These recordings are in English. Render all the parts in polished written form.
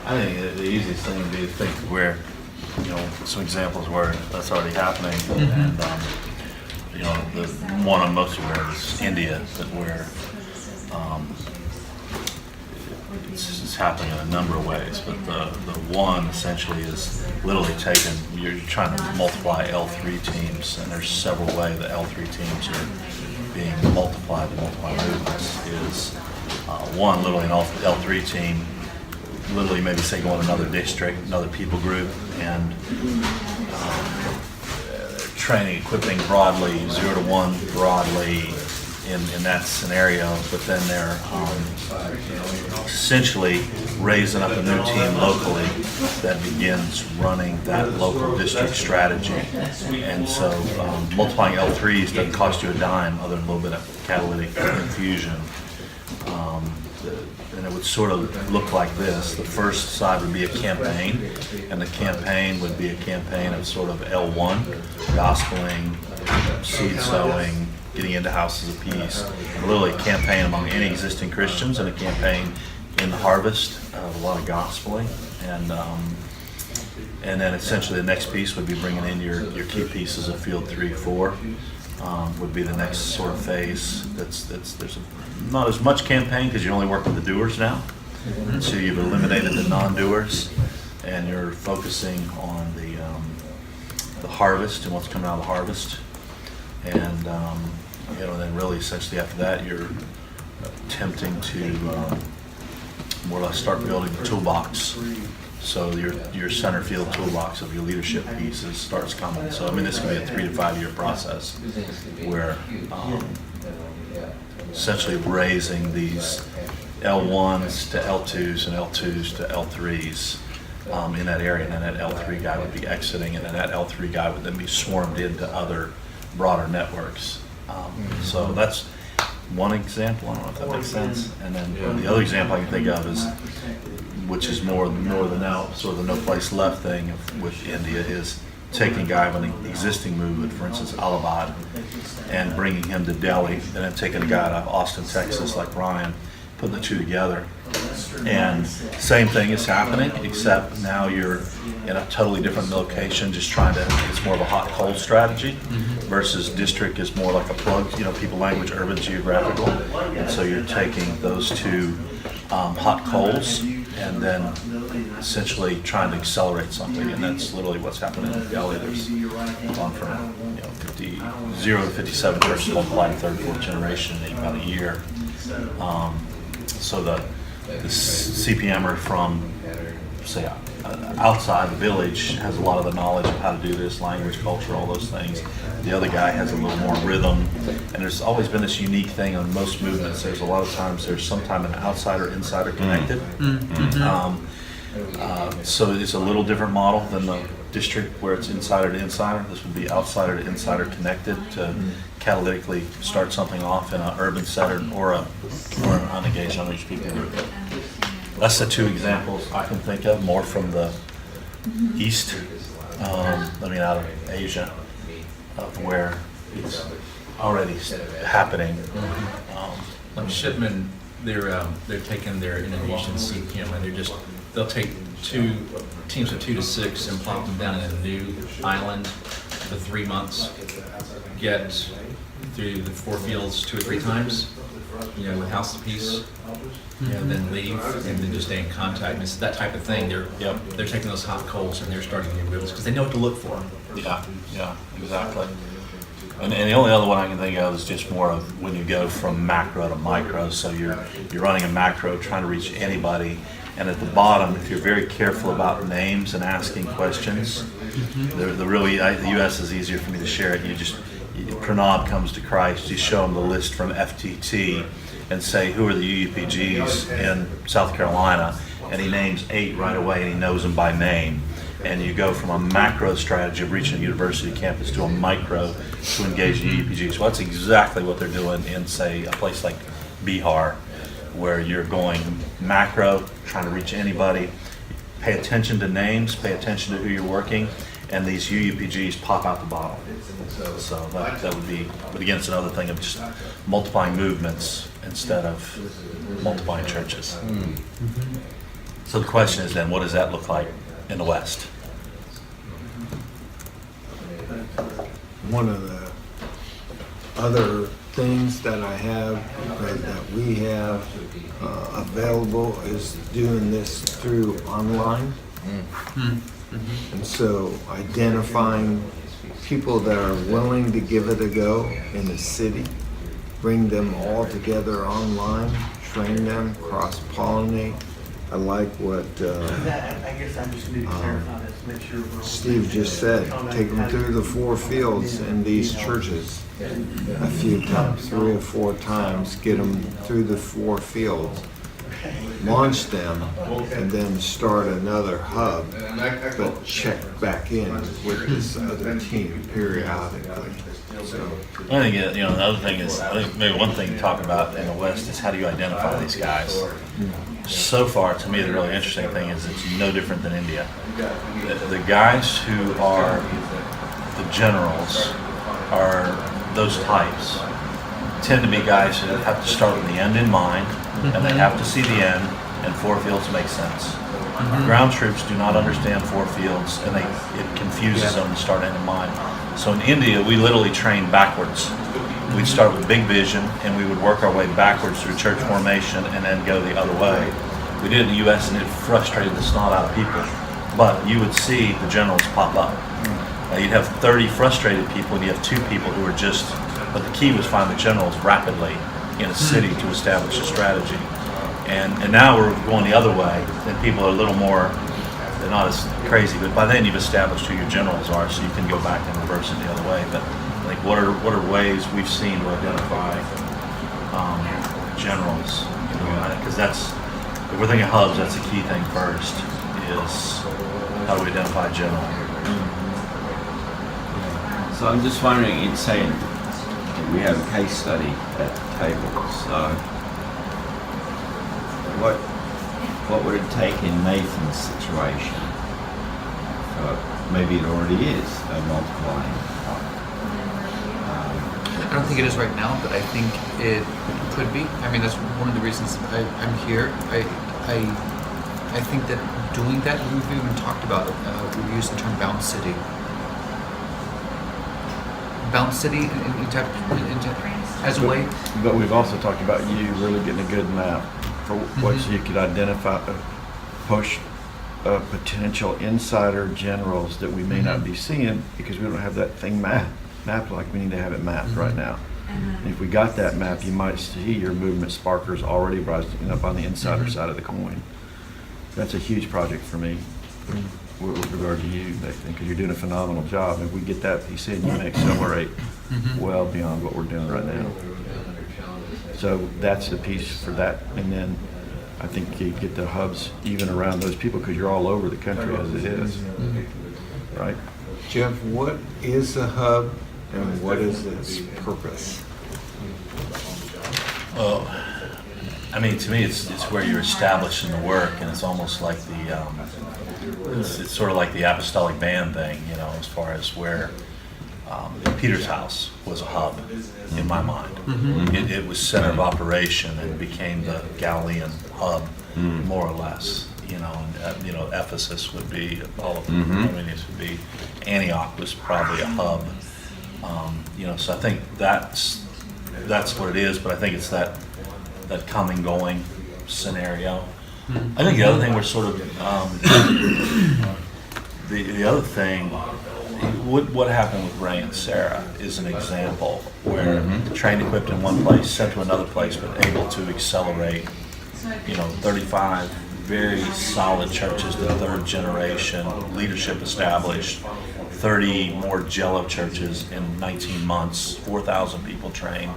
I think the easiest thing would be to think where, some examples where that's already happening. And, the one I'm most aware of is India, that where it's happening in a number of ways. But the one essentially is literally you're trying to multiply L3 teams, and there's several ways that L3 teams are being multiplied to multiply movements. Is one, literally an L3 team, literally maybe say go in another district, another people group, and training, equipping broadly, 0 to 1 broadly in that scenario, but then they're essentially raising up a new team locally that begins running that local district strategy. And so multiplying L3s doesn't cost you a dime other than a little bit of catalytic infusion. And it would sort of look like this. The first side would be a campaign, and the campaign would be a campaign of sort of L1, gospeling, seed sowing, getting into houses of peace, and literally a campaign among any existing Christians, and a campaign in the harvest of a lot of gospeling. And then essentially the next piece would be bringing in your key pieces of field 3, 4. Would be the next sort of phase. There's not as much campaign because you only work with the doers now, and so you've eliminated the non-doers, and you're focusing on the harvest and what's coming out of the harvest, and then really essentially after that you're attempting to more or less start building the toolbox. So your center field toolbox of your leadership pieces starts coming. So this can be a 3 to 5 year process where essentially raising these L1s to L2s and L2s to L3s in that area, and then that L3 guy would be exiting, and then that L3 guy would then be swarmed into other broader networks. So that's one example. I don't know if that makes sense. And then the other example I can think of is, which is more the now sort of the NoPlaceLeft thing with India, is taking a guy with an existing movement, for instance, Allahabad, and bringing him to Delhi, and then taking a guy out of Austin, Texas, like Ryan, putting the two together. And same thing is happening, except now you're in a totally different location, just trying to, it's more of a hot-cold strategy, versus district is more like a plug, people language, urban, geographical. And so you're taking those two hot coals and then essentially trying to accelerate something, and that's literally what's happening in Delhi. There's gone from 0 to 57 churches multiplied third, fourth generation in about a year. So the CPMer from, say, outside the village has a lot of the knowledge of how to do this, language, culture, all those things. The other guy has a little more rhythm, and there's always been this unique thing on most movements. There's a lot of times there's sometime an outsider, insider connected. So it's a little different model than the district where it's insider to insider. This would be outsider to insider connected to catalytically start something off in an urban setting or an unengaged, unreached people group. That's the two examples I can think of, more from the East, out of Asia, of where it's already happening. Like Shipman, they're taking their Indonesian CPM and they'll take two teams of 2 to 6 and plop them down in a new island for 3 months, get through the 4 fields 2 or 3 times, with House of Peace, and then leave, and then just stay in contact. And it's that type of thing. They're taking those hot coals and they're starting new wheels because they know what to look for. Yeah, exactly. And the only other one I can think of is just more of when you go from macro to micro. So you're running a macro, trying to reach anybody, and at the bottom, if you're very careful about names and asking questions, the U.S. is easier for me to share it. Pranab comes to Christ, you show him the list from FTT and say, who are the UUPGs in South Carolina? And he names 8 right away, and he knows them by name. And you go from a macro strategy of reaching a university campus to a micro to engage the UUPGs. So that's exactly what they're doing in, say, a place like Bihar, where you're going macro, trying to reach anybody. Pay attention to names, pay attention to who you're working, and these UUPGs pop out the bottom. So that would be, but again, it's another thing of just multiplying movements instead of multiplying churches. So the question is then, what does that look like in the West? One of the other things that I have, that we have available is doing this through online. And so identifying people that are willing to give it a go in the city, bring them all together online, train them, cross-pollinate. I like what I guess I just need to clarify this, make sure we're. Steve just said, take them through the 4 fields in these churches a few times, 3 or 4 times, get them through the 4 fields, launch them, and then start another hub, but check back in with this other team periodically. So, I think, the other thing is, I think maybe one thing to talk about in the West is how do you identify these guys? So far, to me, the really interesting thing is it's no different than India. The guys who are the generals are those types tend to be guys who have to start with the end in mind, and they have to see the end, and 4 fields make sense. Ground troops do not understand 4 fields, and it confuses them to start end in mind. So in India, we literally train backwards. We'd start with big vision, and we would work our way backwards through church formation and then go the other way. We did it in the U.S., and it frustrated the snot out of people. But you would see the generals pop up. You'd have 30 frustrated people, and you have 2 people who are just, but the key was find the generals rapidly in a city to establish a strategy. And now we're going the other way, and people are a little more, they're not as crazy, but by then you've established who your generals are, so you can go back and reverse it the other way. But like, what are ways we've seen to identify generals? Because if we're thinking hubs, that's the key thing first, is how do we identify a general? So I'm just wondering, it's saying that we have a case study at the table, so what would it take in Nathan's situation? Maybe it already is a multiplying. I don't think it is right now, but I think it could be. I mean, that's one of the reasons I'm here. I think that doing that, we've even talked about it. We've used the term bound city. Bound city as a way. But we've also talked about you really getting a good map for what you could identify, push potential insider generals that we may not be seeing because we don't have that thing mapped like we need to have it mapped right now. And if we got that map, you might see your movement sparkers already rising up on the insider side of the coin. That's a huge project for me with regard to you, Nathan, because you're doing a phenomenal job. If we get that piece in, you may accelerate well beyond what we're doing right now. So that's the piece for that. And then I think you get the hubs even around those people because you're all over the country as it is, right? Jeff, what is a hub and what is its purpose? Well, I mean, to me, it's where you're establishing the work, and it's almost like it's sort of like the apostolic band thing, as far as where Peter's house was a hub in my mind. It was center of operation and became the Galilean hub, more or less. And Ephesus would be all of them. I mean, it would be Antioch was probably a hub. So I think that's what it is. But I think it's that coming going scenario. I think the other thing we're sort of the other thing. What happened with Ray and Sarah is an example where trained, equipped in one place, sent to another place, but able to accelerate. 35 very solid churches, the 3rd generation, leadership established, 30 more Jello churches in 19 months, 4,000 people trained,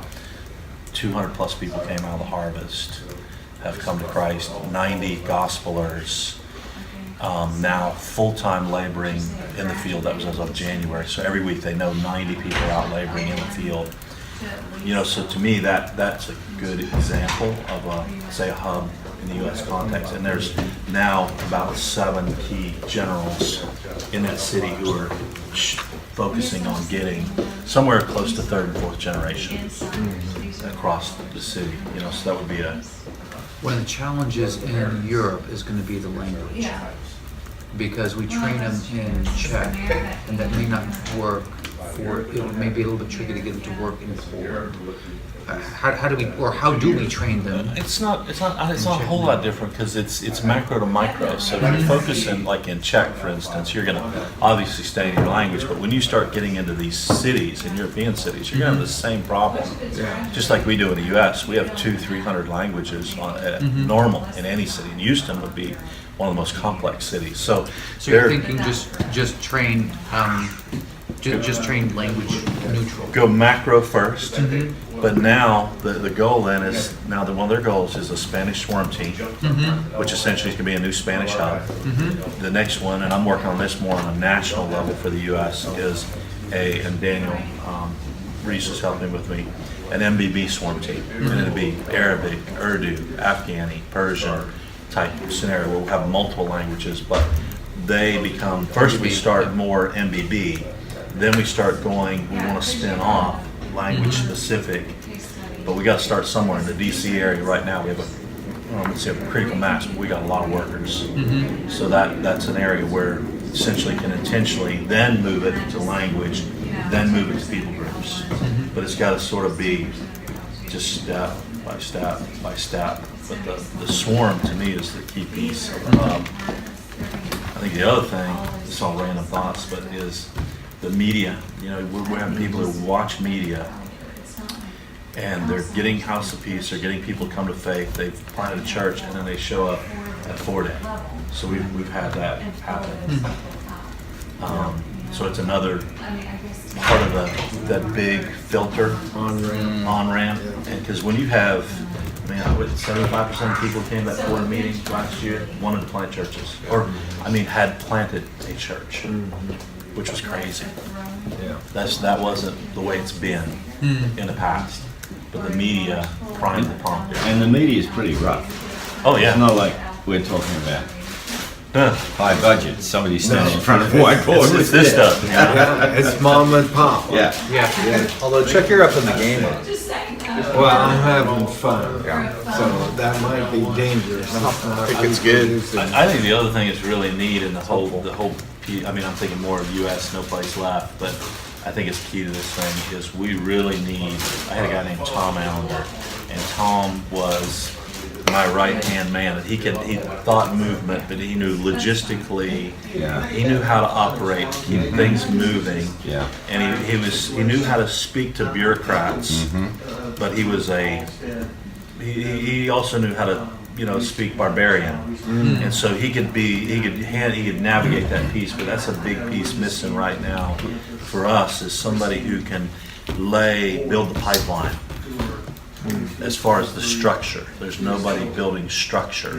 200 plus people came out of the harvest, have come to Christ, 90 gospelers, now full-time laboring in the field. That was as of January. So every week they know 90 people out laboring in the field. So to me that's a good example of a hub in the U.S. context. And there's now about 7 key generals in that city who are focusing on getting somewhere close to 3rd and 4th generation across the city. So that would be One of the challenges in Europe is going to be the language. Because we train them in Czech, and that may not work for, it may be a little bit tricky to get them to work in Poland. How do we train them? It's not a whole lot different because it's macro to micro. So if you focus in, like in Czech, for instance, you're going to obviously study your language, but when you start getting into these cities, in European cities, you're going to have the same problem. Just like we do in the U.S., we have 200-300 languages normal in any city. And Houston would be one of the most complex cities. So you're thinking just train just train language neutral. go macro first. But now the goal then is one of their goals is a Spanish swarm team, which essentially is going to be a new Spanish hub. The next one, and I'm working on this more on a national level for the U.S., is and Daniel Reese is helping with me, an MBB swarm team, and it'll be Arabic, Urdu, Afghani, Persian type scenario where we'll have multiple languages, but they become first we start more MBB, then we start going. We want to spin off language specific, but we got to start somewhere in the DC area. Right now we have a critical mass, but we got a lot of workers. So that's an area where essentially can intentionally then move it to language, then move it to people groups. But it's got to sort of be just step by step by step. But the swarm to me is the key piece. I think the other thing, it's all random thoughts, but is the media. You know, we're having people who watch media, and they're getting House of Peace, they're getting people to come to faith, they've planted a church, and then they show up at 4-day. So we've had that happen. So it's another part of that big filter on-ramp. And because when you have, 75% of people came to that board meeting last year wanted to plant churches, had planted a church, which was crazy. That wasn't the way it's been in the past. But the media primed the pump. And the media is pretty rough. Oh yeah. It's not like we're talking about high budget. Somebody standing in front of a whiteboard. It's this stuff. It's mom and pop. Yeah. Although Chuck, you're up in the game. Well, I'm having fun. So that might be dangerous. I think it's good. I think the other thing is really neat in the whole piece. I'm thinking more of U.S. No Place Left, but I think it's key to this thing is we really need. I had a guy named Tom Allender, and Tom was my right-hand man. He thought movement, but he knew logistically. Yeah. He knew how to operate, keep things moving. Yeah. And he knew how to speak to bureaucrats, but he was he also knew how to speak barbarian, and so he could navigate that piece. But that's a big piece missing right now for us is somebody who can build the pipeline. As far as the structure, there's nobody building structure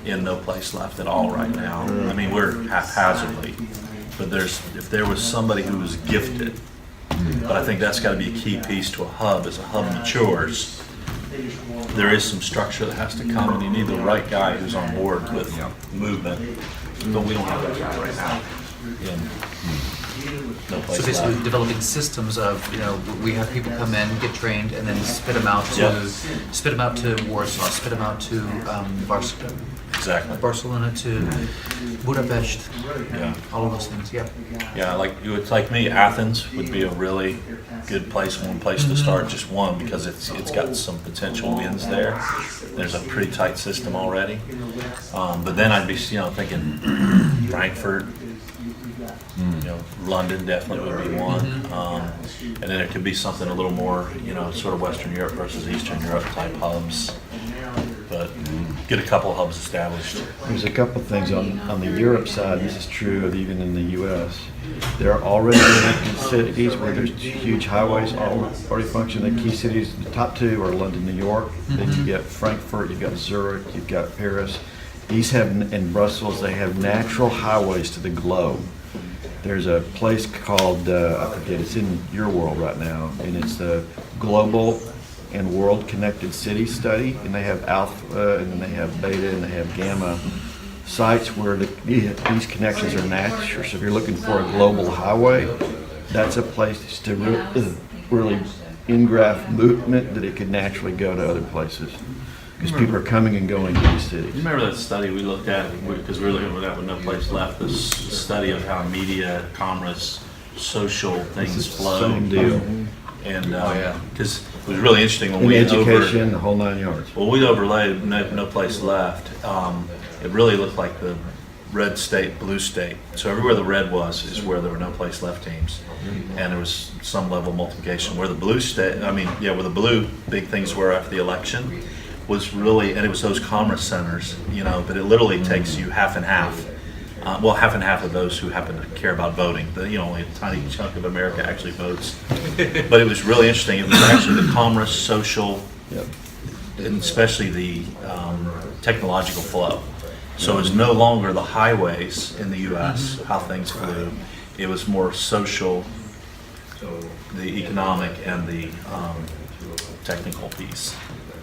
in No Place Left at all right now. We're haphazardly, but if there was somebody who was gifted, but I think that's got to be a key piece to a hub. As a hub matures, there is some structure that has to come, and you need the right guy who's on board with movement. But we don't have that guy right now. No Place So basically Left. developing systems of, we have people come in, get trained, and then spit them out to Warsaw, spit them out to Exactly. Barcelona to Budapest, Yeah. all of those things, yeah. Yeah, it's like me, Athens would be a really good one place to start, just one, because it's got some potential wins there. There's a pretty tight system already. But then I'd be, thinking Frankfurt, London definitely would be one. And then it could be something a little more, sort of Western Europe versus Eastern Europe type hubs. But get a couple of hubs established. There's a couple of things on the Europe side. This is true of even in the U.S. There are already connected cities where there's huge highways already function. The key cities, the top two are London, New York. Then you get Frankfurt, you've got Zurich, you've got Paris. These have, in Brussels, they have natural highways to the globe. There's a place called, I forget, it's in your world right now, and it's the Global and World Connected City Study, and they have alpha, and then they have beta, and they have gamma sites where these connections are natural. So if you're looking for a global highway, that's a place to really engraft movement that it could naturally go to other places. because people are coming and going to these cities. You remember that study we looked at, because we were looking at that with No Place Left, this study of how media, commerce, social things flow. Same deal. And, yeah. because it was really interesting when In we education, the whole 9 yards. well, we overlaid No Place Left. It really looked like the red state, blue state. So everywhere the red was is where there were No Place Left teams. And there was some level of multiplication. Where the blue state, where the blue big things were after the election was really, and it was those commerce centers, but it literally takes you half and half. Half and half of those who happen to care about voting. Only a tiny chunk of America actually votes. But it was really interesting. It was actually the commerce, social, Yep. and especially the technological flow. So it's no longer the highways in the U.S., how things flew. It was more social, the economic, and the technical piece.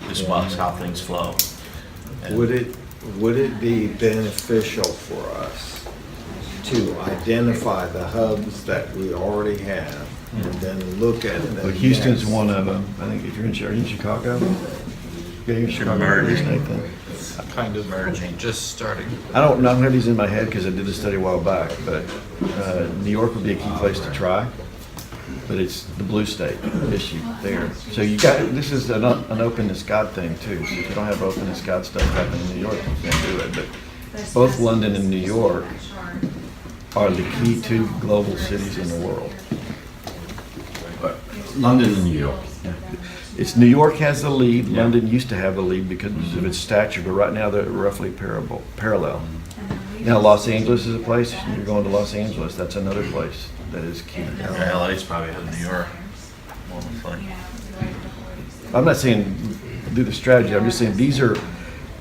This was how things flow. And Would it be beneficial for us to identify the hubs that we already have and then look at them? Well, Houston's one of them. I think if you're in Chicago, you're in Chicago, Merging. Nathan. Kind of merging, just starting. I don't have these in my head because I did a study a while back, but New York would be a key place to try. But it's the blue state issue there. So this is an openness God thing too. So if you don't have openness God stuff happening in New York, you can't do it. But both London and New York are the key two global cities in the world. London and New York. It's New York has the lead. London used to have the lead because of its stature, but right now they're roughly parallel. Now Los Angeles is a place. You're going to Los Angeles. That's another place that is key. LA's probably in New York. Honestly. I'm not saying do the strategy. I'm just saying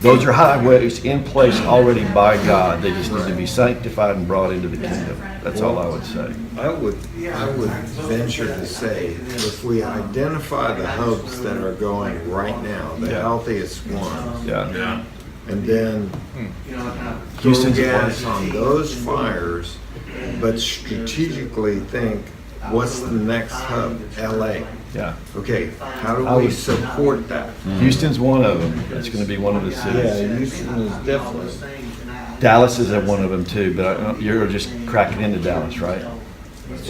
those are highways in place already by God. They just need to be sanctified and brought into the kingdom. That's all I would say. I would venture to say, if we identify the hubs that are going right now, the Yeah. healthiest ones, Yeah. and then throw Houston's a gas place. on those fires, but strategically think, what's the next hub? LA. Yeah. Okay, how do I we would- support that? Houston's one of them. It's going to be one of the Yeah, cities. Houston is definitely. Dallas is one of them too, but you're just cracking into Dallas, right?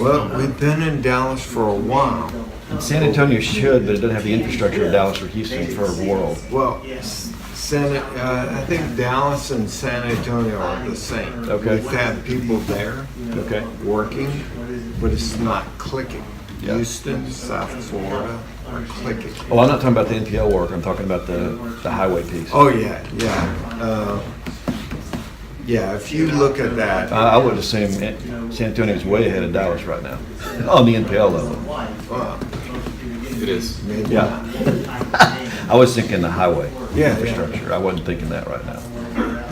Well, we've been in Dallas for a while. And San Antonio should, but it doesn't have the infrastructure of Dallas or Houston for a world. Well, I think Dallas and San Antonio are the same. Okay. We've had people there Okay. working, but it's not clicking. Yeah. Houston, South Florida are clicking. Well, I'm not talking about the NPL work. I'm talking about the highway piece. Oh, yeah. Yeah, if you look at that, I would assume San Antonio's way ahead of Dallas right now on the NPL level. It is. maybe Yeah. not. I was thinking the highway Yeah, infrastructure. I wasn't thinking that right now.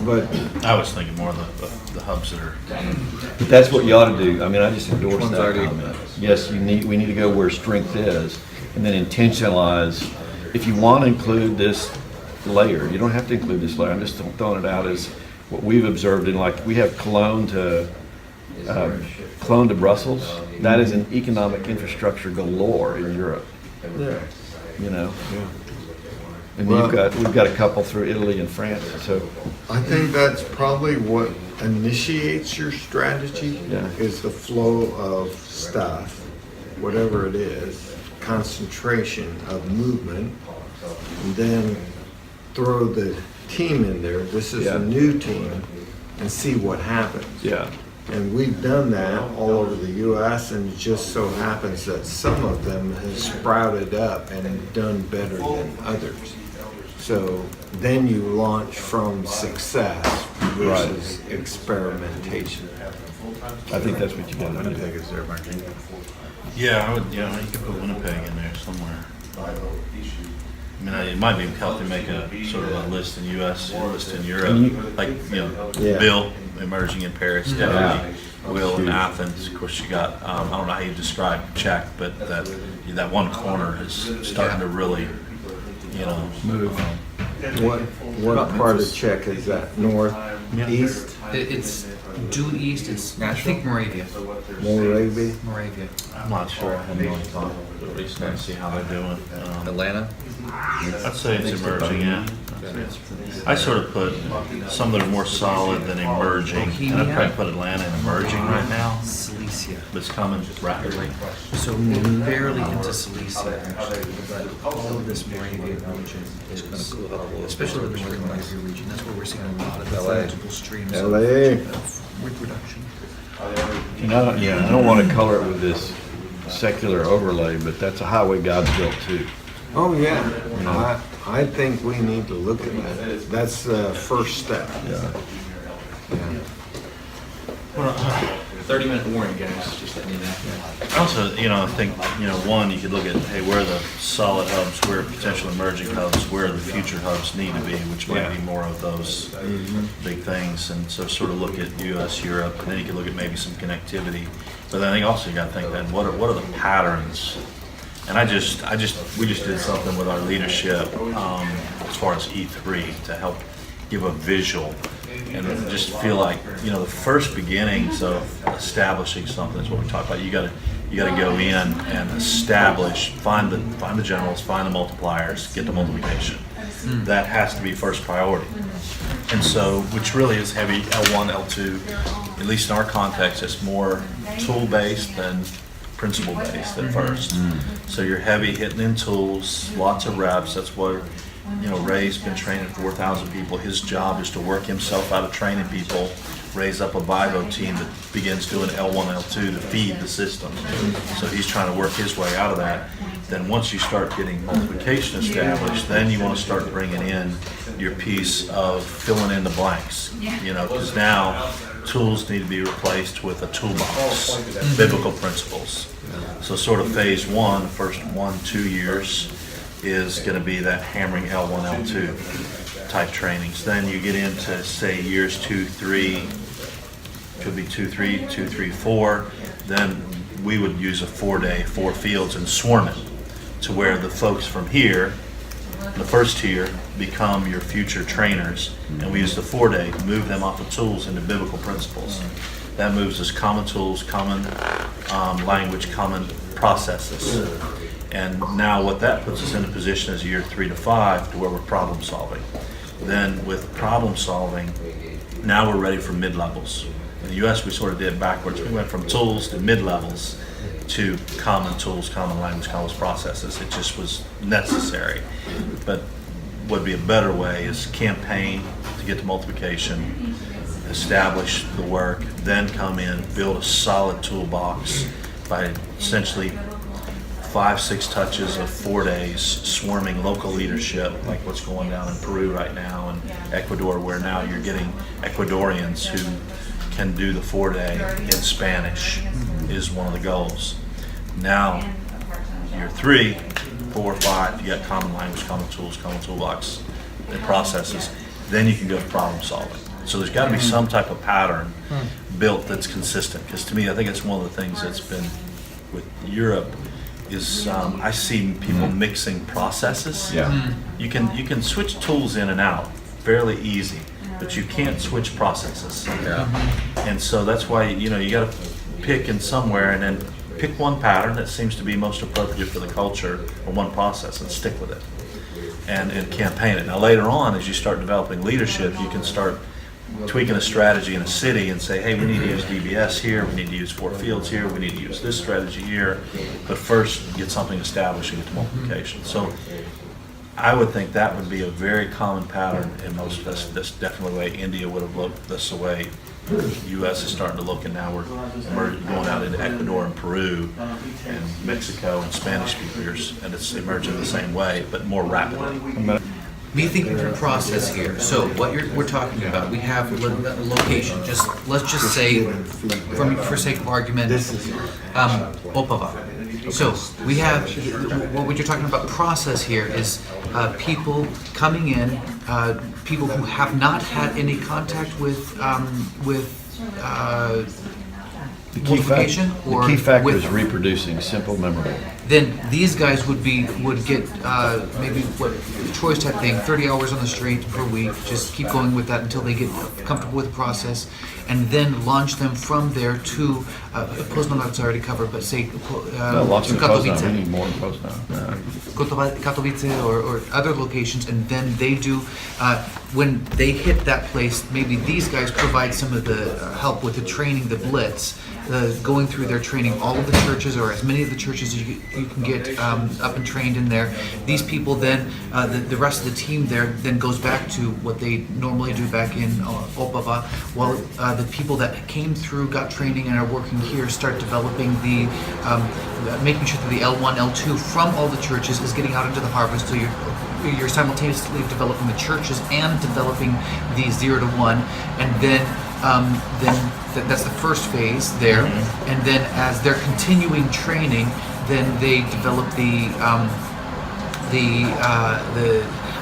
But I was thinking more of the hubs that are. But that's what you ought to do. I mean, I just endorse one's that already- comment. Yes, we need to go where strength is, and then intentionalize. If you want to include this layer, you don't have to include this layer. I'm just throwing it out as what we've observed in, like, we have Cologne to Brussels. That is an economic infrastructure galore in Europe. yeah. You know. And Well- we've got a couple through Italy and France. So I think that's probably what initiates your strategy, Yeah. is the flow of stuff, whatever it is, concentration of movement, and then throw the team in there. This is Yeah. a new team, and see what happens. yeah. And we've done that all over the U.S., and it just so happens that some of them have sprouted up and done better than others. So then you launch from success versus experimentation. I think that's what you got to do. is there, Martin. Yeah, I would. Yeah, you could put Winnipeg in there somewhere. It might be healthy to make a sort of a list in U.S., a list in Europe, like Yeah. Bill emerging in Paris, definitely. Will in Athens. Of course, you got. I don't know how you describe Czech, but that one corner is starting to really, Move. What part of Czech is that? North, east, It's due east. It's I think Moravia. Moravia? Moravia. I'm not sure. I haven't really thought recently to see how they're doing. Atlanta. I'd say it's emerging. Yeah. I sort of put some that are more solid than emerging, and I'd probably put Atlanta in emerging right now, Silesia. but it's coming rapidly. So barely into Silesia, actually, but all of this Moravian region is, especially the northern Moravian region, that's where we're seeing a lot of the multiple streams of LA. reproduction. And I don't want to color it with this secular overlay, but that's a highway God's built too. Oh, yeah. I think we need to look at that. That's the first step. Yeah. Yeah. 30-minute warning, guys, just letting you know. Also, I think, one, you could look at, hey, where are the solid hubs, where are potential emerging hubs, where the future hubs need to be, which might be more of those big things. And so sort of look at US, Europe, and then you can look at maybe some connectivity. But then I think also you got to think then, what are the patterns? And we just did something with our leadership as far as E3 to help give a visual. And just feel like, the first beginnings of establishing something is what we talk about. You got to go in and establish, find the generals, find the multipliers, get the multiplication. That has to be first priority. And so, which really is heavy L1, L2, at least in our context, it's more tool-based than principle-based at first. So you're heavy hitting in tools, lots of reps. That's what, Ray's been training 4,000 people. His job is to work himself out of training people, raise up a Vivo team that begins doing L1, L2 to feed the system. So he's trying to work his way out of that. Then once you start getting multiplication established, then you want to start bringing in your piece of filling in the blanks. Because now tools need to be replaced with a toolbox, biblical principles. So sort of phase one, the first 1-2 years, is going to be that hammering L1, L2 type trainings. Then you get into, say, years 2, 3, could be 2, 3, 2, 3, 4. Then we would use a 4-day, 4 fields and swarm it to where the folks from here, the first tier, become your future trainers. And we use the 4-day to move them off of tools into biblical principles. That moves us common tools, common language, common processes. And now what that puts us in a position is year 3 to 5 to where we're problem solving. Then with problem solving, now we're ready for mid-levels. In the US, we sort of did it backwards. We went from tools to mid-levels to common tools, common language, common processes. It just was necessary. But what would be a better way is campaign to get to multiplication, establish the work, then come in, build a solid toolbox by essentially 5-6 touches of 4 days, swarming local leadership, like what's going down in Peru right now and Ecuador, where now you're getting Ecuadorians who can do the 4-day in Spanish is one of the goals. Now, year 3, 4, 5, you got common language, common tools, common toolbox, and processes. Then you can go to problem solving. So there's got to be some type of pattern built that's consistent. Because to me, I think it's one of the things that's been with Europe is I see people mixing processes. Yeah. You can switch tools in and out fairly easy, but you can't switch processes. And so that's why you got to pick in somewhere and then pick one pattern that seems to be most appropriate for the culture or one process and stick with it and campaign it. Now later on, as you start developing leadership, you can start tweaking a strategy in a city and say, hey, we need to use DBS here, we need to use 4 fields here, we need to use this strategy here, but first get something established and get to multiplication. So I would think that would be a very common pattern in most, that's definitely the way India would have looked, that's the way the U.S. is starting to look, and now we're going out into Ecuador and Peru and Mexico and Spanish speakers, and it's emerging the same way, but more rapidly. Me thinking through process here. So what we're talking about, we have a location. Let's just say, for sake of argument, Opava. So we have what you're talking about. Process here is people coming in, people who have not had any contact with The key multiplication or the key factor with? is reproducing, simple, memorable. Then these guys would get maybe what choice type thing, 30 hours on the street per week. Just keep going with that until they get comfortable with the process, and then launch them from there to Poznan. It's already covered, but say Lots to of Poznan, we Katowice. need more in Poznan. Katowice or other locations, and then they do, when they hit that place, maybe these guys provide some of the help with the training, the blitz, going through their training, all of the churches, or as many of the churches as you can get up and trained in there. These people then, the rest of the team there then goes back to what they normally do back in Opava, while the people that came through, got training, and are working here start developing making sure that the L1, L2 from all the churches is getting out into the harvest. So you're simultaneously developing the churches and developing the 0 to 1, and then that's the first phase there. And then as they're continuing training, then they develop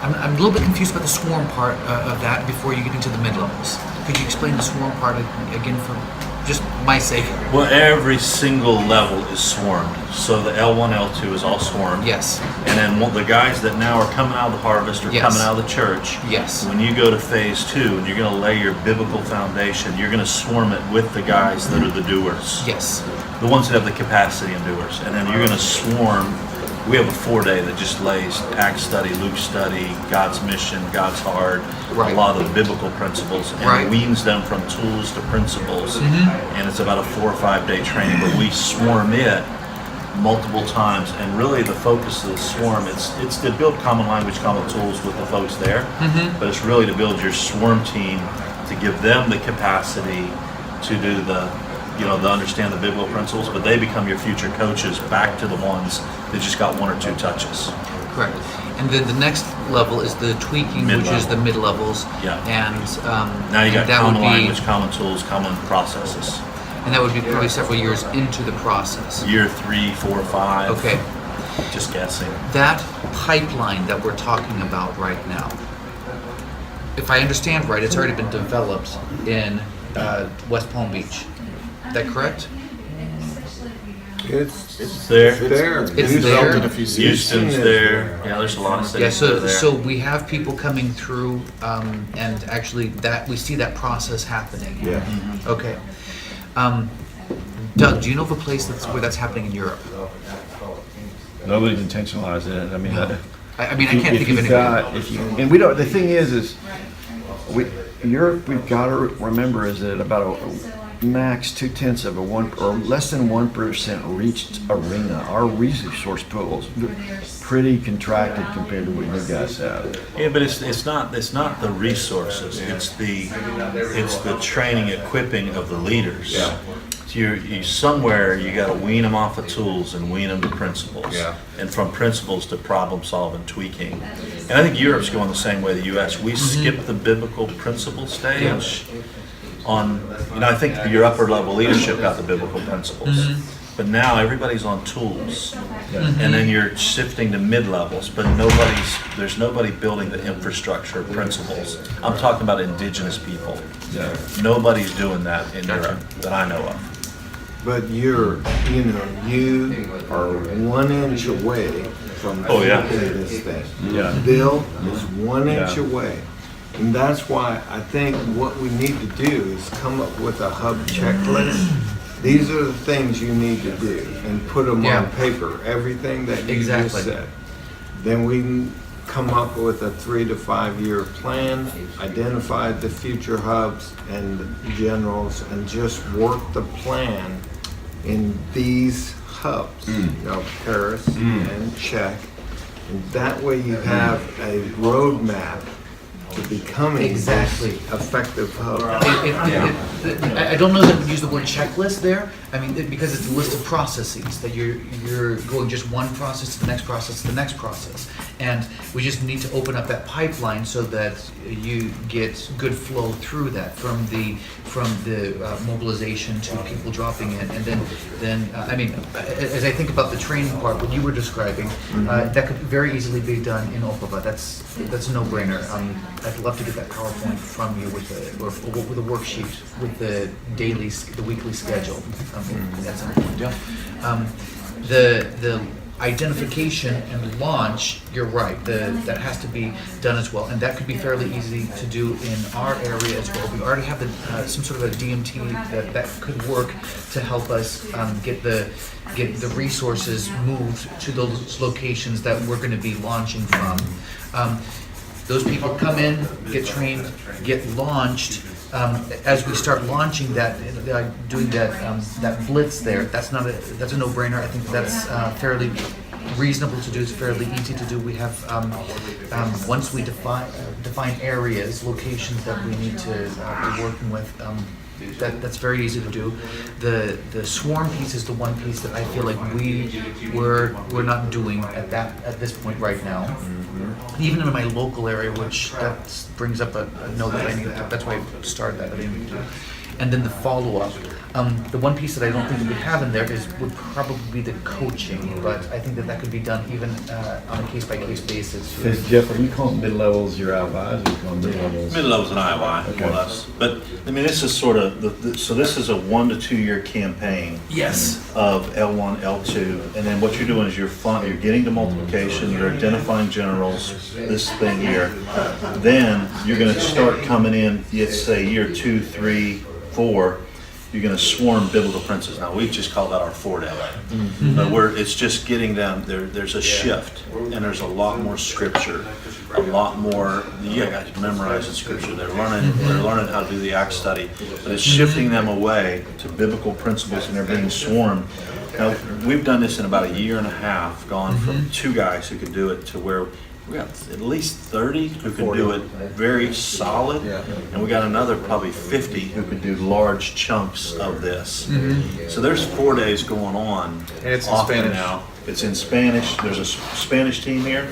I'm a little bit confused about the swarm part of that before you get into the mid-levels. Could you explain the swarm part again for just my sake? Well, every single level is swarmed. So the L1, L2 is all swarmed. Yes. And then the guys that now are coming out of the harvest or Yes. coming out of the church, Yes. when you go to phase 2 and you're going to lay your biblical foundation, you're going to swarm it with the guys that are the doers. Yes. The ones that have the capacity and doers. And then you're going to swarm. We have a 4-day that just lays Acts study, Luke study, God's mission, God's heart, Right. a lot of the biblical principles, and Right. weans them from tools to principles. And it's about a 4 or 5-day training, but we swarm it multiple times. And really the focus of the swarm, it's to build common language, common tools with the folks there, but it's really to build your swarm team to give them the capacity to do to understand the biblical principles, but they become your future coaches back to the ones that just got 1 or 2 touches. Correct. And then the next level is the tweaking, which is Mid-level. the mid-levels. Yeah. And Now you got and that would common be- language, common tools, common processes. And that would be probably several years into the process. Year 3, 4, 5. Okay. Just guessing. That pipeline that we're talking about right now, if I understand right, it's already been developed in West Palm Beach. Is that correct? It's there. there. It's Houston- there. in a few cities. Houston's is there. Yeah, there's a lot of cities Yeah, that are so there. we have people coming through, and actually we see that process happening. Yeah. Okay. Doug, do you know of a place where that's happening in Europe? Nobody's intentionalized it. I mean, I mean, I can't think of anything. And we don't. The thing is Europe. We've got to remember is that about a max 0.2 of a 1 or less than 1% reached arena. Our resource pool is pretty contracted compared to what you guys have. Yeah, but it's not the resources. It's the training, equipping of the leaders. Yeah. So you somewhere you got to wean them off of tools and wean them to principles. Yeah. And from principles to problem solving, tweaking. And I think Europe's going the same way the U.S. We skip the biblical principle stage. I think your upper level leadership got the biblical principles. But now everybody's on tools. And then you're shifting to mid-levels, but there's nobody building the infrastructure principles. I'm talking about indigenous people. Yeah. Nobody's doing that in Europe that I know of. But you are 1 inch away from Oh, yeah. flipping this thing. Yeah. Bill is 1 inch Yeah. away. And that's why I think what we need to do is come up with a hub checklist. These are the things you need to do and put them Yeah. on paper, everything that you Exactly. just said. Then we can come up with a 3 to 5 year plan, identify the future hubs and generals, and just work the plan in these hubs, Paris and Czech. And that way you have a roadmap to becoming Exactly. this effective hub. I don't know that we use the word checklist there. I mean, because it's a list of processes that you're going just one process to the next process to the next process, and we just need to open up that pipeline so that you get good flow through that from the from the mobilization to people dropping in, and then I mean, as I think about the training part, what you were describing, that could very easily be done in Opava. That's a no-brainer. I'd love to get that PowerPoint from you with a worksheet with the weekly schedule. At some point. The identification and launch, you're right, that has to be done as well, and that could be fairly easy to do in our area as well. We already have some sort of a DMT that could work to help us get the resources moved to those locations that we're going to be launching from. Those people come in, get trained, get launched. As we start launching that, doing that blitz there, that's a no-brainer. I think that's fairly reasonable to do. It's fairly easy to do. We have once we define areas, locations that we need to be working with. That's very easy to do. The swarm piece is the one piece that I feel like we're not doing at this point right now. Even in my local area, which that brings up a note that I need. That's why I started that. And then the follow-up. The one piece that I don't think that we have in there would probably be the coaching, but I think that could be done even on a case-by-case basis. Jeff, are you calling mid-levels your IOIs, or are you calling mid-levels? Mid-level's an IOI, more or less. But, I mean, this is sort of, so this is a 1 to 2 year campaign. Yes. Of L1, L2, and then what you're doing is you're getting to multiplication, you're identifying generals, this thing here. Then you're gonna start coming in, let's say year 2, 3, 4, you're going to swarm biblical princes. Now, we just call that our Ford LA. But it's just getting them, there's a shift, and there's a lot more scripture, a lot more, you guys memorizing scripture. They're learning how to do the Acts study, but it's shifting them away to biblical principles, and they're being swarmed. Now, we've done this in about a year and a half, gone from 2 guys who could do it to where we got at least 30 who can do it very solid, and we got another probably 50 who can do large chunks of this. So there's 4 days going on. And it's in Spanish now. It's in Spanish. There's a Spanish team here.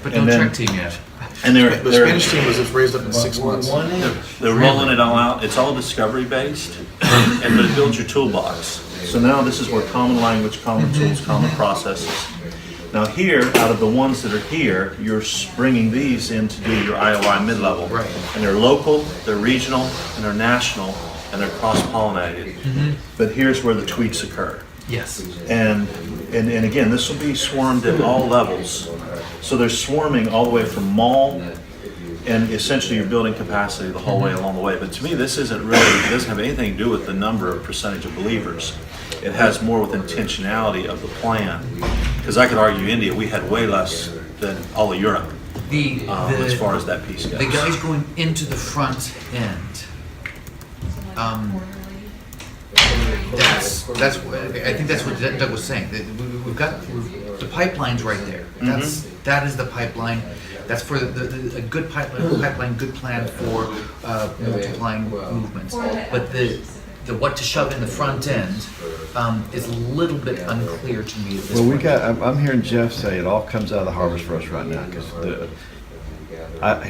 But no track team yet. And The Spanish team was just raised up in 6 months. They're rolling it all out. It's all discovery based, but it builds your toolbox. So now this is where common language, common tools, common processes. Now here, out of the ones that are here, you're bringing these in to do your IOI mid-level. Right. And they're local, they're regional, and they're national, and they're cross-pollinated. But here's where the tweaks occur. Yes. And again, this will be swarmed at all levels. So they're swarming all the way from mall, and essentially you're building capacity the whole way along the way. But to me, this doesn't have anything to do with the number of percentage of believers. It has more with intentionality of the plan. Because I could argue India, we had way less than all of Europe as far as that piece goes. The guys going into the front end. I think that's what Doug was saying. We've got the pipeline's right there. That is the pipeline. That's for a good pipeline, good plan for multiplying movements. But the what to shove in the front end is a little bit unclear to me at this point. I'm hearing Jeff say it all comes out of the harvest for us right now, because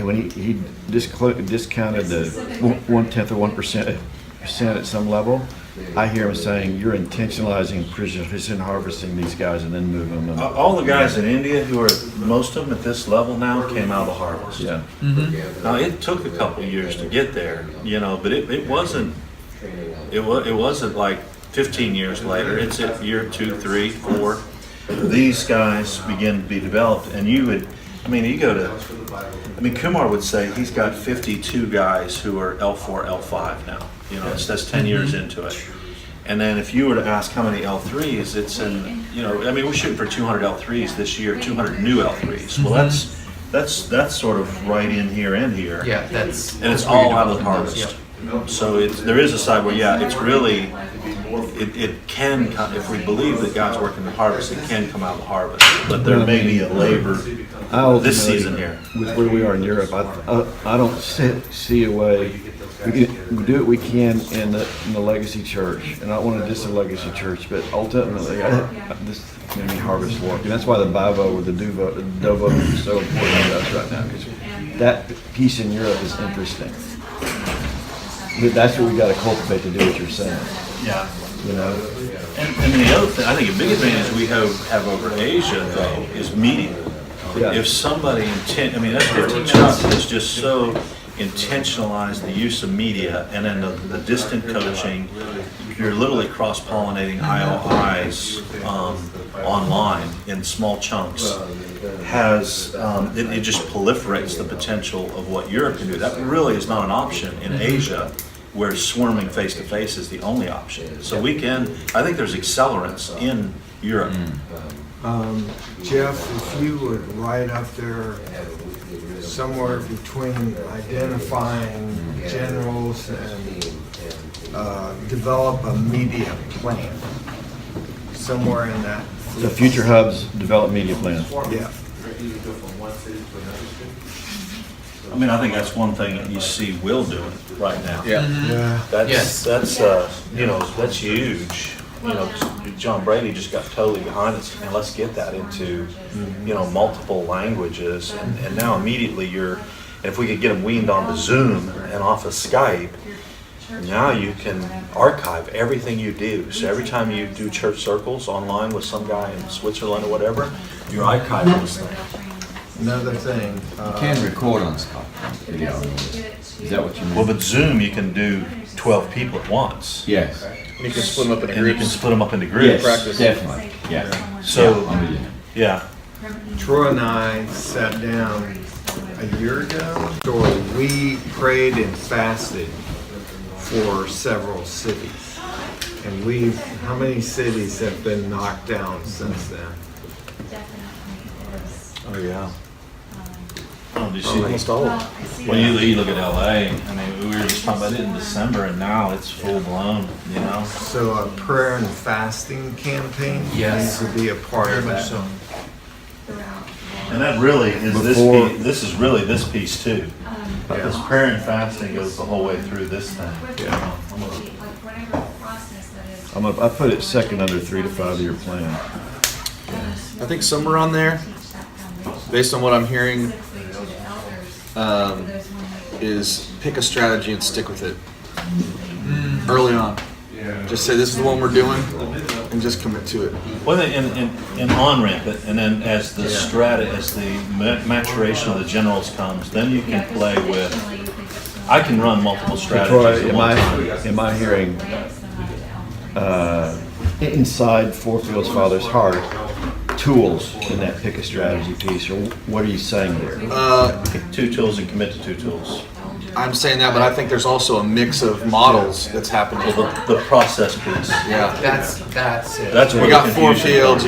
when he discounted the 1/10 or 1% at some level, I hear him saying you're intentionalizing precision harvesting these guys and then moving them. All the guys in India who are, most of them at this level now, came out of the harvest. Yeah. Now, it took a couple of years to get there, but it wasn't like 15 years later. It's at year 2, 3, 4. These guys begin to be developed, and Kumar would say he's got 52 guys who are L4, L5 now. That's 10 years into it. And then if you were to ask how many L3s, it's in, we're shooting for 200 L3s this year, 200 new L3s. Well, that's sort of right in here and here. Yeah, and it's all out of the harvest. So there is a side where, it's really, it can, if we believe that God's working the harvest, it can come out of the harvest. But there may be a labor this season here. With where we are in Europe, I don't see a way. We do what we can in the legacy church, and I don't want to diss the legacy church, but ultimately, this is going to be harvest work, and that's why the Bivo or the Dovo is so important to us right now, because that piece in Europe is interesting. that's what we gotta cultivate to do what you're saying, Yeah. you know? And the other thing, I think a big advantage we have over Asia though is media. Yeah. If somebody that 15 minutes is just so intentionalize the use of media, and then the distant coaching, you're literally cross-pollinating IOIs online in small chunks, it just proliferates the potential of what Europe can do. That really is not an option in Asia, where swarming face-to-face is the only option. So I think there's accelerants in Europe. Jeff, if you would write up there somewhere between identifying generals and develop a media plan, somewhere in that. So Future Hubs develop media plan. Yeah. I mean, I think that's one thing that you see Will doing right now. Yeah. Yeah. Yes. That's that's huge. John Brady just got totally behind it, and let's get that into, multiple languages. And now immediately if we could get them weaned onto Zoom and off of Skype, now you can archive everything you do. So every time you do church circles online with some guy in Switzerland or whatever, you're archiving this thing. Another thing. You can record on Skype video. Is that what you mean? Well, but Zoom, you can do 12 people at once. Yes. And you can split them up into And you can groups. split them up into groups. Yes, definitely. Yeah. So, Yeah, I'm with you. yeah. Troy and I sat down a year ago. We prayed and fasted for several cities. And how many cities have been knocked down since then? Oh, yeah. Oh, did you see Almost all. When you look at LA, I mean, we were just talking about it in December, and now it's full blown, So a prayer and fasting campaign Yes. needs to be a part Very of much that. so. And that really is Before- this is really this piece too. This prayer and fasting goes the whole way through this thing. I put it second under 3 to 5 year plan. I think somewhere on there, based on what I'm hearing, is pick a strategy and stick with it early on. Just say this is the one we're doing, and just commit to it. Well, and on-ramp it, and then as the maturation of the generals comes, then you can play with, I can run multiple strategies Troy, at one time. am I hearing inside Forfield's Father's heart tools in that pick a strategy piece, or what are you saying there? Pick 2 tools and commit to 2 tools. I'm saying that, but I think there's also a mix of models that's happening. Well, the process piece. Yeah. That's it. That's where You the got 4 confusion fields.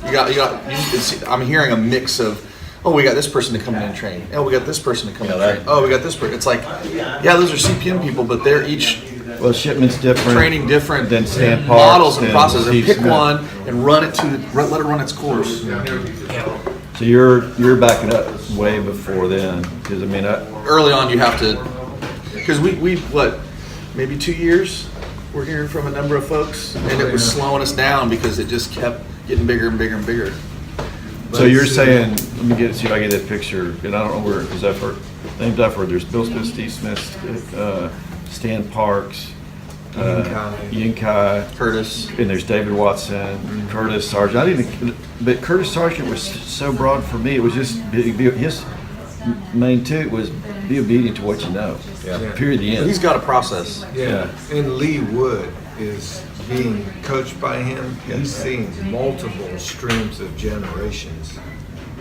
comes. I'm hearing a mix of, oh, we got this person to come in and train. Oh, we got this person to come in and train. Oh, we got this person. It's like, yeah, those are CPM people, but they're each Well, shipment's different. training different than Stan Parks models and processes. Steve Pick Smith. one and let it run its course. So you're backing up way before then, because Early on, you have to, because we maybe 2 years we're hearing from a number of folks, and it was slowing us down because it just kept getting bigger and bigger and bigger. So you're saying, let me see if I get that picture, and I don't know where, because named Dufford, there's Bill Smith, Steve Smith, Stan Parks, Ian Kai, Curtis. and there's David Watson, Curtis Sargent. But Curtis Sargent was so broad for me. It was just his main too was be obedient to what you know. Yeah. Period. The end. He's got a process. Yeah, and Lee Wood is being coached by him. He's seeing multiple streams of generations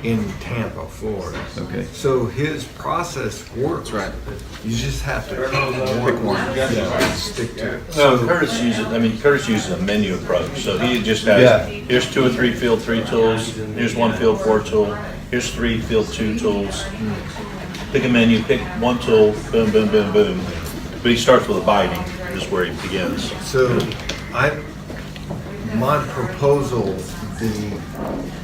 in Tampa, Florida. Okay. So his process works. That's right. You just have to pick one. Yeah. Stick to it. No, Curtis uses a menu approach. So he just has, here's 2 or 3 field 3 tools, here's 1 field 4 tool, here's 3 field 2 tools. Pick a menu, pick 1 tool, boom, boom, boom, boom. But he starts with a biting, is where he begins. So my proposal,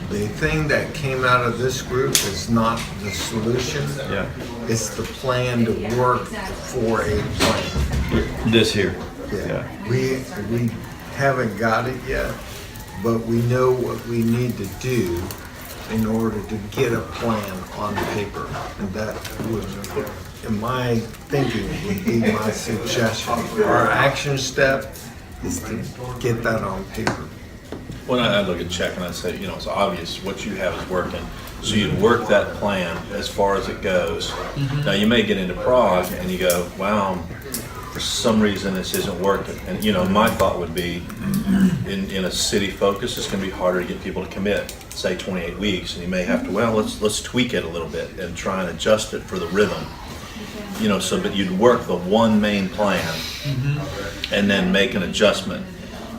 the thing that came out of this group is not the solution. Yeah. It's the plan to work for a plan. This here. Yeah. We haven't got it yet, but we know what we need to do in order to get a plan on paper, and that would in my thinking, would be my suggestion. Our action step is to get that on paper. When I look at check and I say, you know, it's obvious what you have is working. So you'd work that plan as far as it goes. Now you may get into Prague and you go, wow, for some reason this isn't working. And you know, my thought would be in a city focus, it's gonna be harder to get people to commit, say 28 weeks. And you may have to, well, let's tweak it a little bit and try and adjust it for the rhythm. You know, so but you'd work the one main plan and then make an adjustment.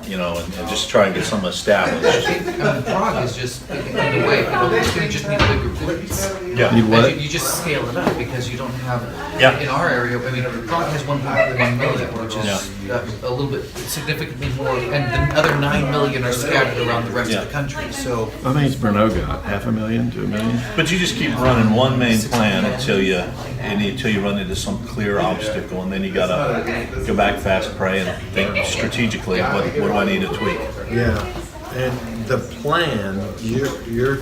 You know, and just try and get something I established. think Prague is just in the way. It's going to just need bigger boots. Yeah. You what? You just scale it up because you don't have. Yeah. In our area, I mean, Prague has 1.1 million, which is a little bit significantly more, and the other 9 million are scattered around the rest of the country. So. How many's Brno got? 500,000 to 1 million? But you just keep running one main plan until you run into some clear obstacle, and then you gotta go back fast, pray, and think strategically. What do I need to tweak? Yeah, and the plan, you're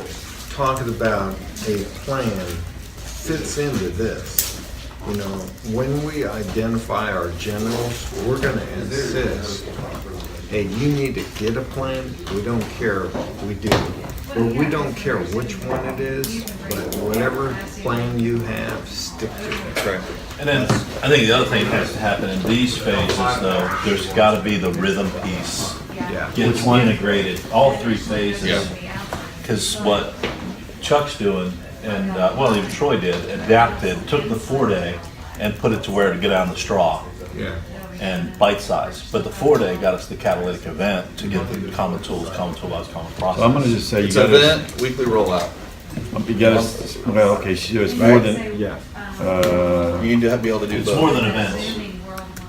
talking about a plan fits into this. You know, when we identify our generals, we're gonna insist, hey, you need to get a plan, we don't care, we do. Or we don't care which one it is, but whatever plan you have, stick to it. Right. And then I think the other thing that has to happen in these phases, though, there's got to be the rhythm piece. Yeah. Gets integrated, all three phases. Because what Chuck's doing, and well, even Troy did, adapted, took the 4-day and put it to where to get on the straw. Yeah. And bite size. But the 4-day got us the catalytic event to get the common tools, common toolbox, common process. So I'm gonna just say you It's gotta, event, weekly rollout. well, okay, so it's more than, Yeah, You need to be able to do It's both. more than events.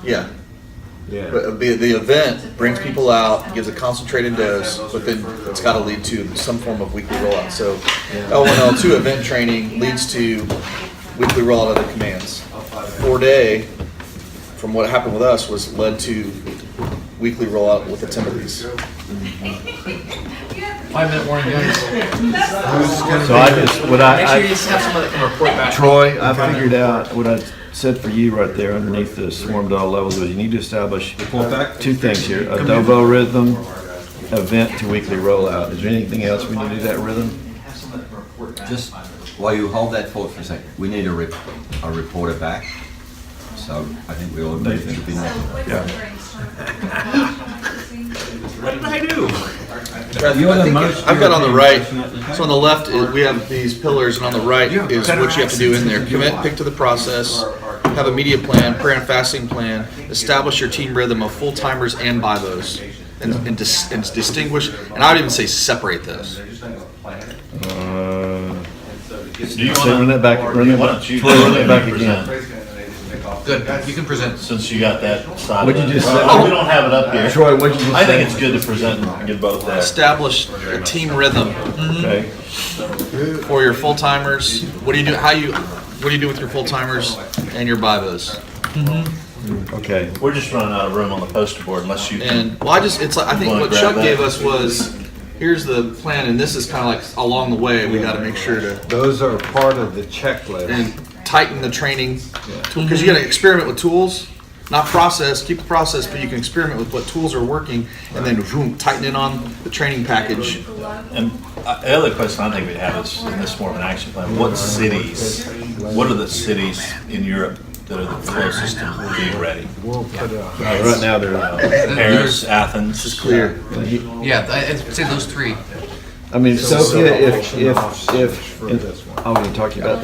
Yeah. yeah. But the event brings people out, gives a concentrated dose, but then it's got to lead to some form of weekly rollout. So L1, L2 event training leads to weekly rollout of the commands. 4-day, from what happened with us, was led to weekly rollout with the Timothy's. 5-minute warning, guys. so I just, what Make sure you I, just have someone that can report back. Troy, I figured out what I said for you right there underneath the swarm dog levels was you need to establish two things here, a Dovo rhythm, event to weekly rollout. Is there anything else we need to do that rhythm? Just while you hold that thought for a second, we need a reporter back. So I think we all agree that it'd be nice. What did I do? I've got on the right, so on the left, we have these pillars, and on the right is what you have to do in there. Commit, pick to the process, have a media plan, prayer and fasting plan, establish your team rhythm of full-timers and bivos, and distinguish, and I would even say separate those. Do you So run that back, Troy, run that back again. Good, you can present. Since you got that side. What'd of you it. just say? Oh, we don't have it up here. Troy, what'd you just I think say? it's good to present and get both there. Establish a team rhythm Okay, for your full-timers. What do you do with your full-timers and your bivos? okay. We're just running out of room on the poster board unless you can. And, well, I think Wanna what grab Chuck that? gave us was, here's the plan, and this is kind of like along the way, we gotta make sure to, Those are part of the checklist. and tighten the training, because you gotta experiment with tools, not process, keep the process, but you can experiment with what tools are working, and then boom, tighten in on the training package. And the other question I think we'd have is, in this more of an action plan, what are the cities in Europe that are the closest to being ready? We'll put it on. Right now they're, Paris, Athens. It's clear. Yeah, I'd say those three. I mean, Sophia, if, For this one. I was gonna talk to you about,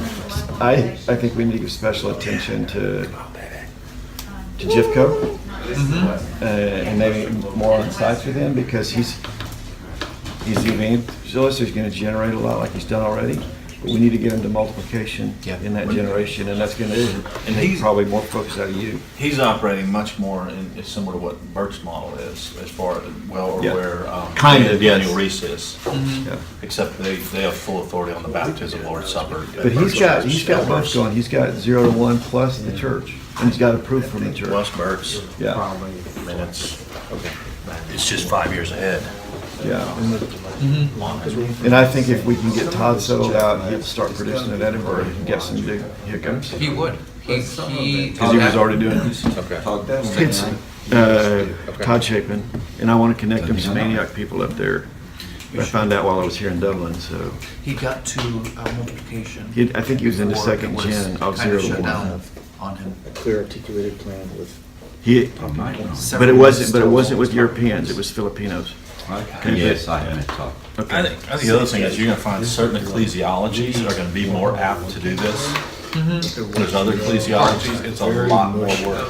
I think we need to give special attention to Jifko. And maybe more on sites with him because he's the evangelist who's gonna generate a lot like he's done already. But we need to get him to multiplication in that generation, and that's gonna take probably more focus out of you. He's operating much more in similar to what Burke's model is, as far as, well, or Yeah. where Kind of, yes. Daniel Reese is. Yeah. Except they have full authority on the baptism, Lord's Supper. But he's got both going. He's got 0 to 1 plus the church, and he's got approval from the church. Plus Burke's. Yeah, Probably. I mean, it's just 5 years ahead. yeah. And I think if we can get Todd settled out, he'll start producing at Edinburgh and get some big hiccups. He would. Because he was already doing it. Okay. Todd It's, Todd Chapin, and I want to connect him to some Antioch people up there. I found out while I was here in Dublin, so He got to multiplication. I think he was into before second it was gen of kind of 0 to shut 1. down on him. A clear articulated plan with. He, but Several it wasn't. But it still- wasn't with Europeans. It was Filipinos. Okay. Yes, I have met Todd. I think the other thing is you're gonna find certain ecclesiologies are gonna be more apt to do this. There's other ecclesiologies, it's a lot more work.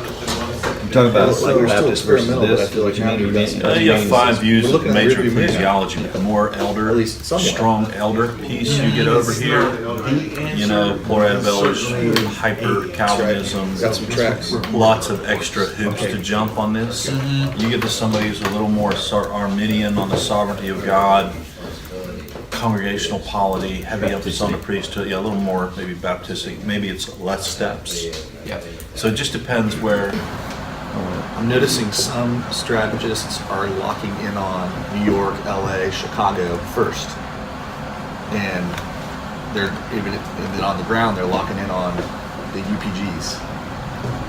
I'm talking about Like, we're still experimental, but I feel like now we've got You have 5 views We're of looking at major rearview mirror. ecclesiology, but the more elder, At least somewhat. strong elder piece you get over here, you know, Florida Village, hyper Calvinism, Got some tracks. lots of extra hoops to jump on this. You get to somebody who's a little more Arminian on the sovereignty of God, congregational polity, heavy emphasis on the priesthood, yeah, a little more maybe Baptistic, maybe it's less steps. Yeah. So it just depends where. I'm noticing some strategists are locking in on New York, LA, Chicago first. And they're even and then on the ground they're locking in on the UPGs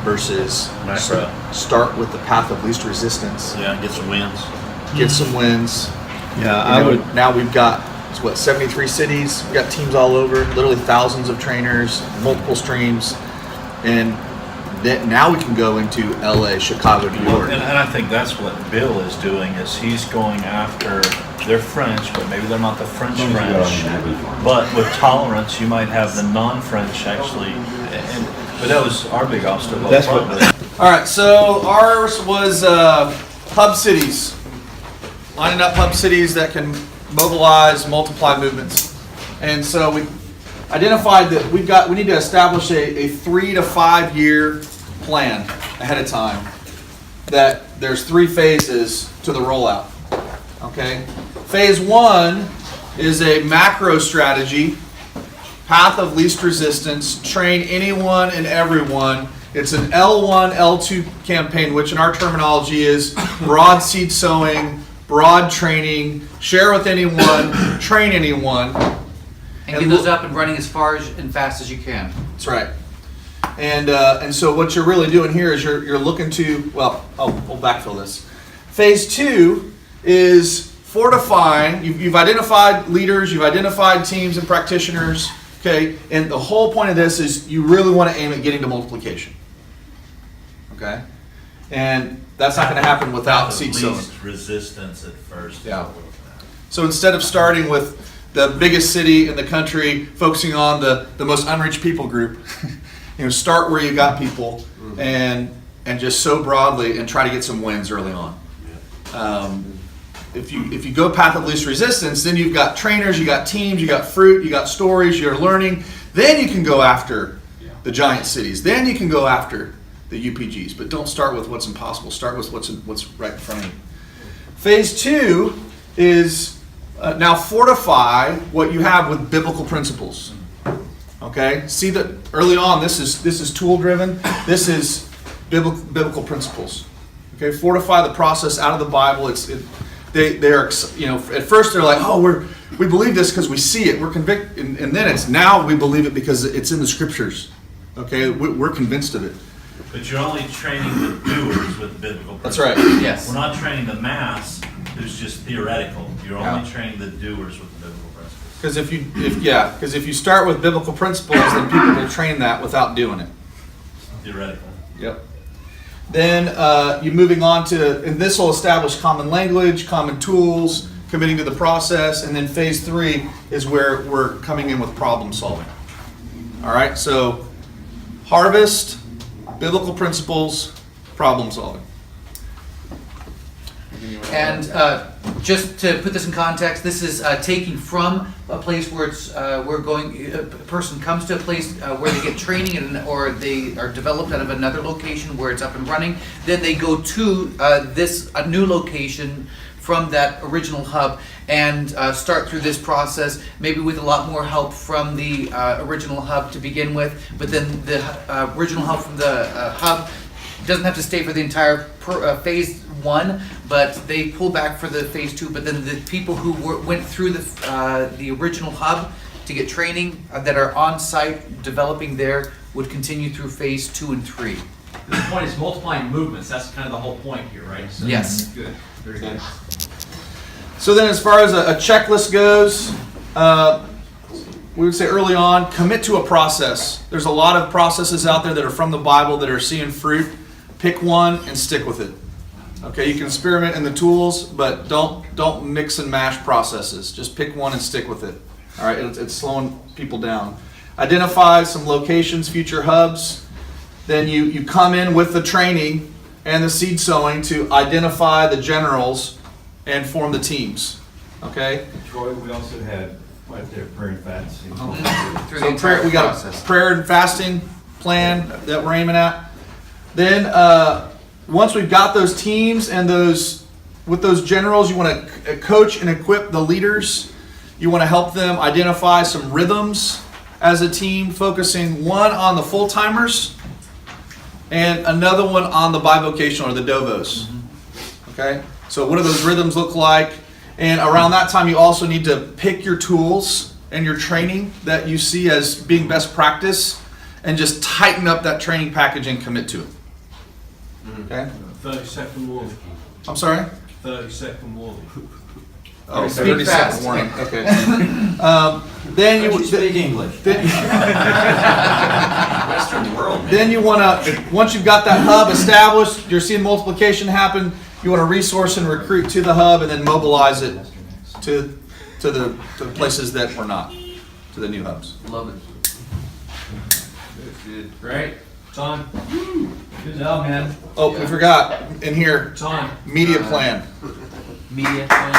versus Macro. start with the path of least resistance, Yeah, get some wins. get some wins. Yeah, You know, now we've got 73 cities, we've got teams all over, literally thousands of trainers, multiple streams, and then now we can go into LA, Chicago, New York. And I think that's what Bill is doing, is he's going after, they're French, but maybe they're not the French. But with tolerance, you might have the non-French actually, but that was our big obstacle. That's what- All right, so ours was hub cities, lining up hub cities that can mobilize, multiply movements, and so we identified that we need to establish a 3 to 5 year plan ahead of time. That there's 3 phases to the rollout. Okay, phase 1 is a macro strategy, path of least resistance, train anyone and everyone. It's an L1, L2 campaign, which in our terminology is broad seed sowing, broad training, share with anyone, train anyone. And get those up and running as far and fast as you can. That's right. And so what you're really doing here is you're looking to, well, we'll backfill this. Phase 2 is fortifying. You've identified leaders, you've identified teams and practitioners, okay? And the whole point of this is you really want to aim at getting to multiplication, okay? And that's not going to happen without seed sowing. Least resistance at first. Yeah. So instead of starting with the biggest city in the country, focusing on the most unreached people group, start where you got people and just sow broadly and try to get some wins early on. If you go path of least resistance, then you've got trainers, you got teams, you got fruit, you got stories, you're learning. Then you can go after the giant cities. Then you can go after the UPGs. But don't start with what's impossible. Start with what's right in front of you. Phase 2 is now fortify what you have with biblical principles. Okay, see that early on. This is tool driven. This is biblical principles. Okay, fortify the process out of the Bible. They're at first they're like, oh, we believe this because we see it. We're convicted, and then it's now we believe it because it's in the scriptures. Okay, we're convinced of it. But you're only training the doers with biblical principles. That's right. Yes. We're not training the mass who's just theoretical. You're only training the doers with the biblical principles. Because if you start with biblical principles, then people will train that without doing it. Theoretical. Yep. Then you're moving on to, and this will establish common language, common tools, committing to the process, and then phase 3 is where we're coming in with problem solving. All right, so harvest, biblical principles, problem solving. And just to put this in context, this is taking from a place where it's a person comes to a place where they get training or they are developed out of another location where it's up and running. Then they go to a new location from that original hub and start through this process, maybe with a lot more help from the original hub to begin with. But then the original help from the hub doesn't have to stay for the entire phase 1, but they pull back for the phase 2. But then the people who went through the original hub to get training that are on site developing there would continue through phase 2 and 3. The point is multiplying movements, that's kind of the whole point here, right? So- Yes. Good, very good. So then, as far as a checklist goes, we would say early on, commit to a process. There's a lot of processes out there that are from the Bible that are seeing fruit. Pick one and stick with it. Okay, you can experiment in the tools, but don't mix and mash processes. Just pick one and stick with it. All right, it's slowing people down. Identify some locations, future hubs. Then you come in with the training and the seed sowing to identify the generals and form the teams. Okay? Troy, we also had right there prayer and fasting. Through the So entire we got process. a prayer and fasting plan that we're aiming at. Then once we've got those teams and with those generals, you want to coach and equip the leaders. You want to help them identify some rhythms as a team, focusing one on the full-timers and another one on the bivocational or the dovos. Okay? So what do those rhythms look like? And around that time, you also need to pick your tools and your training that you see as being best practice and just tighten up that training package and commit to it. Okay? 30-second warning. I'm sorry? 30-second warning. Oh, Speak 30 fast. second warning. Okay. Then you Speak English. Western world. Then you want to, once you've got that hub established, you're seeing multiplication happen, you want to resource and recruit to the hub and then mobilize it to the places that we're not, to the new hubs. Love it. Great. Time. Good job, man. Oh, we forgot in here, Time. media plan. Media plan.